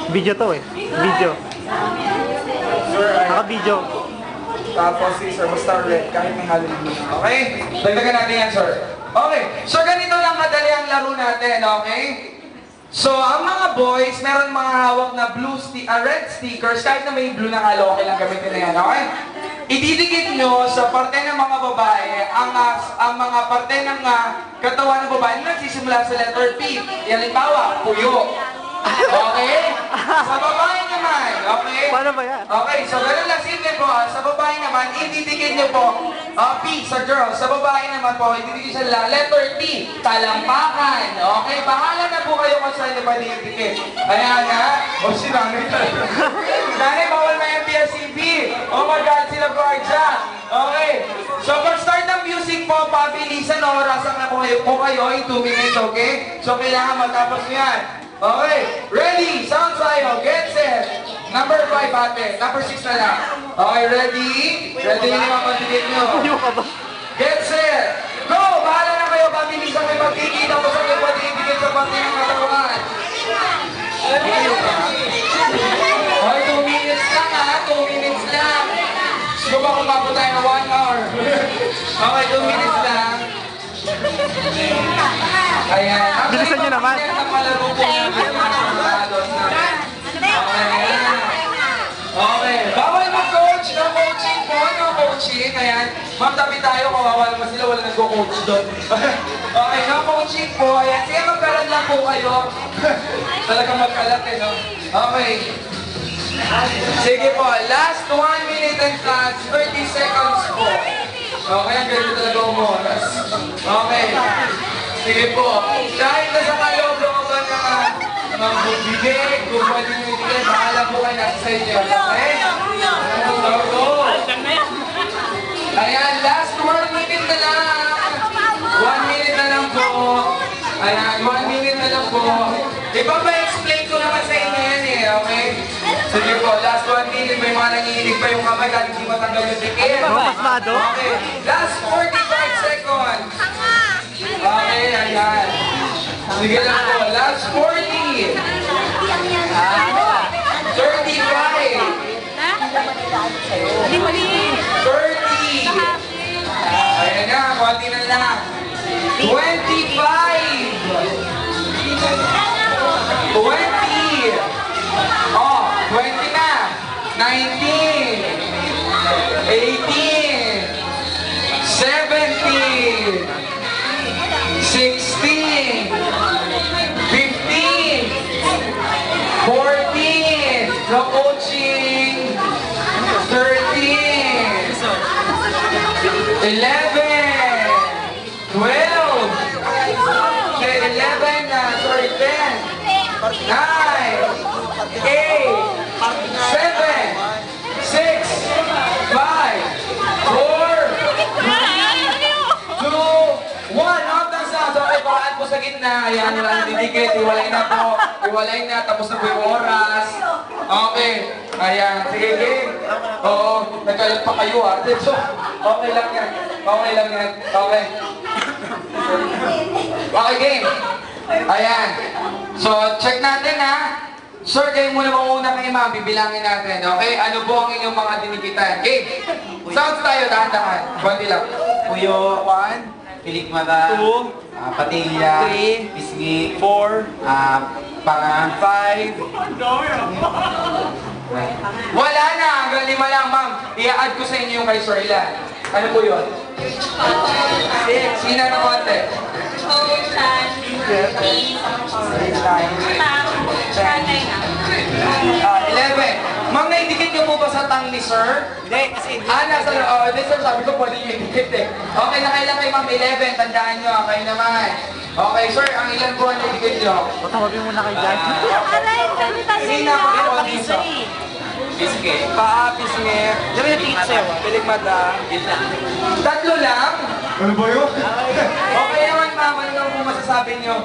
Video to eh. Video. Sir, Naka-video. tapos si Sir, basta red, kahit may Halloween. Okay? Dagdagan natin yan, sir. Okay, so ganito lang kadali ang laro natin, okay? So, ang mga boys, meron mga hawak na red stickers, kahit na may blue na halo, okay lang gamitin na yan, okay? Ididikit nyo sa parte ng mga babae, ang mga parte ng katawan ng babae na nagsisimula sa letter P. Halimbawa, puyo. Okay? Sa babae naman, okay? Paano ba yan? Okay, so ganun lang simple po. Sa babae naman, ididikit nyo po P sa girl. Sa babae naman po, ididikit sa letter T, talampakan. Okay, bahala na po kayo kung saan nyo ba didikit. Ayan na. O si Nanay talaga. Nanay, bawal may MPSCB. Oh my God, sila Guardia. Okay, so pag-start ng music po, pabilisan o orasan na po kayo in 2 minutes, okay? So kailangan matapos nyo yan. Okay, ready, sound tayo, get set. Number 5 ate, number 6 na lang. Okay, ready? Ready yung mga pagdikit nyo. Get set, go! Bahala na kayo, pabilisan kayo magkikita mo sa kayo pagdikit sa pati ng katawan. Okay, 2 minutes lang ha, 2 minutes lang. Gusto ba kung mabot tayo na 1 hour? Okay, 2 minutes lang. Ayan. Bilisan nyo naman. Okay. Bawal mag-coach. No coaching po. No coaching. Ayan. Ma'am, tabi tayo. Kawawa naman sila. Wala nag-coach doon. Okay. No coaching po. Ayan. Sige, magkalat lang po kayo. Talagang magkalat eh, no? Okay. Sige po. Last 1 minute and 30 seconds po. Okay, ang ganito talaga umoras. Okay. Sige po. Kahit nasa kaloob-loob ng mga bubigay, kung pwede nyo ibigay, bahala po kayo nasa sa inyo. Okay? So, go. Ayan, last 1 minute na lang. 1 minute na lang po. Ayan, 1 minute na lang po. Ipapa-explain ko naman sa inyo yan eh, okay? Sige po, last 1 minute, may mga nangihinig pa yung kamay dahil hindi matanggal yung dikit. Pasmado? Okay, last 45 seconds. Okay, ayan. Sige lang po, last 40. 35. Hindi mali. 30. Ayan na, konti na lang. 25. 20. Oh, 20 na. 19. 18. 17. 16. 15. 14. No coaching. 13. 11. 12. 11 na. Sorry, 10. 9, 8, 7, 6, 5, 4, 3, 2, 1, hanggang sa okay, paraan po sa gitna, ayan, wala na didikit, iwalay na po, iwalay na, tapos na po yung oras. Okay, ayan, sige, game. Oo, nagkalat pa kayo ha. So, okay lang yan, okay lang yan, okay. Okay, game. Ayan. So, check natin ha. Sir, kayo muna muna kay ma'am, bibilangin natin, okay? Ano po ang inyong mga dinikitan? Okay. Sounds tayo, dahan-dahan. Konti lang. Puyo, 1, pilikmata, 2, patilya, 3, pisngi, 4, panga, 5. Wala na, hanggang 5 lang, ma'am. I-add ko sa inyo yung kay Sir Ilan. Ano po yun? 6. Sina na konti? 11. Ma'am, naidikit niyo po ba sa tang ni Sir? Hindi, kasi Nasa hindi Sir, sabi ko pwede niyo idikit eh. Okay na kailan kay Ma'am 11, tandaan niyo, kayo naman. Okay, Sir, ang ilan po ang naidikit niyo? Patawagin muna kay Jan. Sina po po dito? pisngi. Paa, pisngi, piligmata. Tatlo lang? Ano ba yun? Okay naman ma'am, ano lang po masasabi niyo?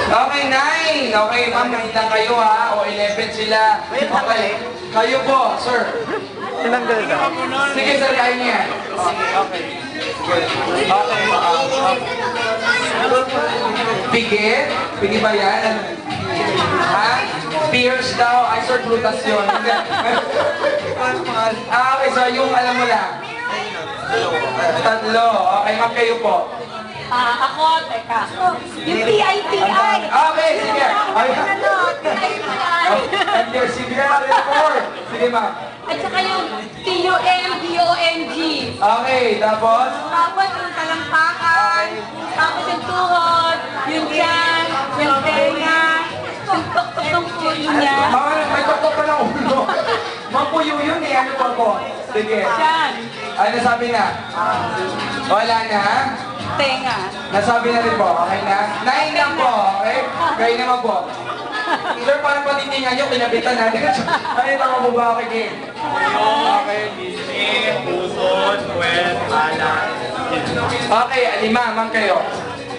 Okay, 9. Okay, ma'am, 9 lang kayo ha. O 11 sila. Okay. Kayo po, sir. Tinanggal ka. Sige, sir, kaya niya. Okay. Okay. Pigit? Pigit ba yan? Ha? Spears daw. Ay, sir, prutas yun. Okay, so yung alam mo lang. Tatlo. Okay, ma'am, kayo po. Ako, teka. Yung PITI. Okay, sige. Ay, Ano, PITI. and your CBR report. Sige, ma'am. At saka yung TUM-DONG. Okay, tapos? Tapos yung talampakan. Tapos yung tuhod. Yung tiyan. Yung tenga. Yung tuktok ng ulo niya. May tuktok pa ng ulo. Mapuyo yun eh. Ano pa po? Sige. Tiyan. Ano sabi na? Wala na? Tenga. Nasabi na rin po. Okay na? 9 na po. Okay? Kayo naman po. Sir, parang patitingan nyo, kinabitan natin. Ano yung tama mo ba? Okay, game. Okay, Disney, Puson, Wet, Ala. Okay, 5. Ma'am kayo.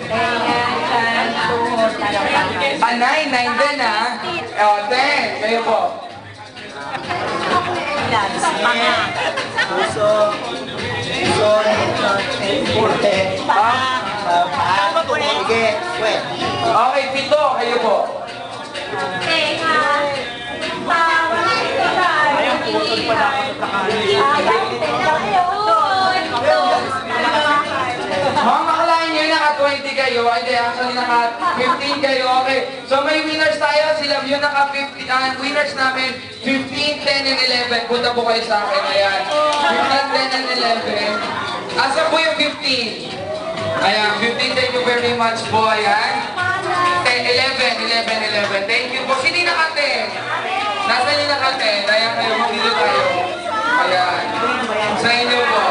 Tenga, tiyan, tuhod, talampakan. 9 din ha. 10. Kayo po. Ilan? Panga. Puso, Puson, Purte, Sige, Wet. Okay, 7. Kayo po. Tenga. Ayun, pusod pa na ako sa Mga makalain nyo, naka-20 kayo. Hindi, actually naka-15 kayo. Okay. So may winners tayo. Sila yung naka-15. Winners namin, 15, 10, and 11. Punta po kayo sa akin. Ayan. 15, 10, and 11. Asa po yung 15? Ayan, 15. Thank you very much po. Ayan. 11. Thank you po. Sino yung naka-10? Nasaan yung naka-10? Ayan kayo, magdito tayo. Ayan. Sa inyo po.